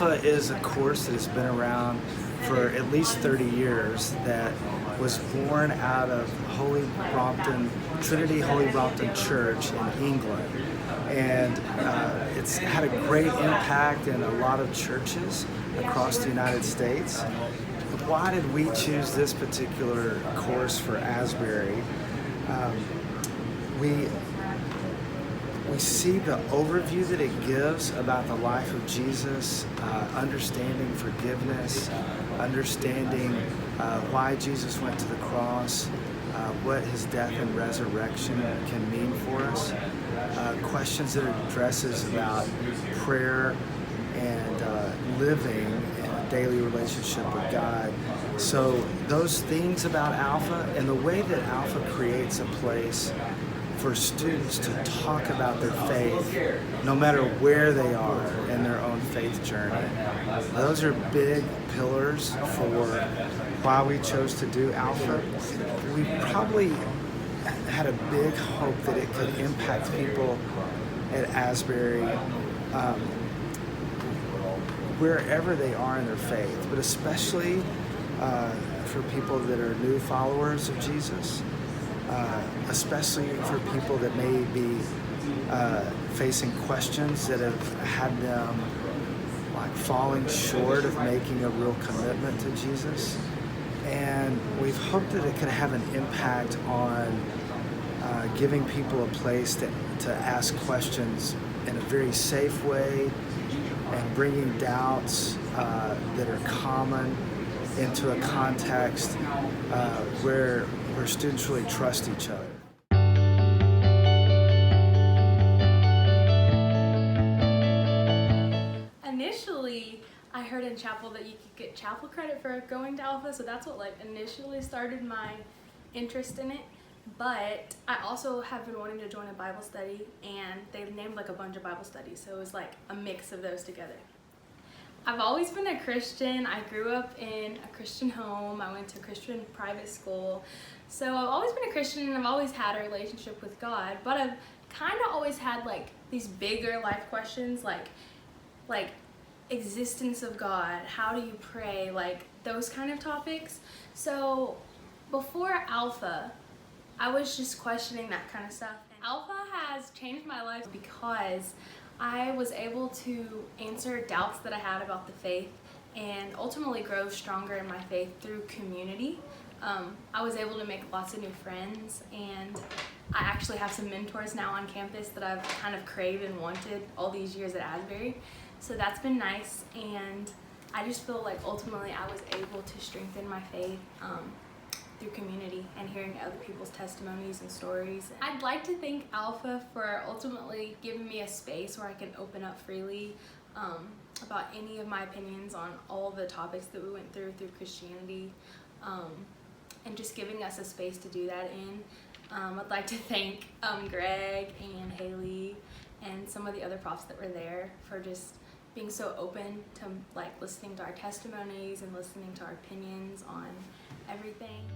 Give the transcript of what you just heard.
Alpha is a course that has been around for at least 30 years that was born out of Trinity Holy Brompton Church in England. And it's had a great impact in a lot of churches across the United States. Why did we choose this particular course for Asbury? We see the overview that it gives about the life of Jesus, understanding forgiveness, understanding why Jesus went to the cross, what his death and resurrection can mean for us, questions that it addresses about prayer and living in a daily relationship with God. So those things about Alpha and the way that Alpha creates a place for students to talk about their faith, no matter where they are in their own faith journey. Those are big pillars for why we chose to do Alpha. We probably had a big hope that it could impact people at Asbury wherever they are in their faith, but especially for people that are new followers of Jesus. Especially for people that may be facing questions that have had them like falling short of making a real commitment to Jesus. And we've hoped that it could have an impact on giving people a place to ask questions in a very safe way and bringing doubts that are common into a context where students really trust each other. Initially, I heard in chapel that you could get chapel credit for going to Alpha, so that's what initially started my interest in it. But I also have been wanting to join a Bible study, and they named a bunch of Bible studies, so it was a mix of those together. I've always been a Christian. I grew up in a Christian home. I went to a Christian private school. So I've always been a Christian, and I've always had a relationship with God, but I've kind of always had these bigger life questions like existence of God, how do you pray, those kind of topics. So before Alpha, I was just questioning that kind of stuff. And Alpha has changed my life because I was able to answer doubts that I had about the faith and ultimately grow stronger in my faith through community. I was able to make lots of new friends, and I actually have some mentors now on campus that I've kind of craved and wanted all these years at Asbury. So that's been nice, and I just feel ultimately I was able to strengthen my faith through community and hearing other people's testimonies and stories. I'd like to thank Alpha for ultimately giving me a space where I can open up freely about any of my opinions on all the topics that we went through Christianity, and just giving us a space to do that in. I'd like to thank Greg and Haley and some of the other profs that were there for just being so open to listening to our testimonies and listening to our opinions on everything.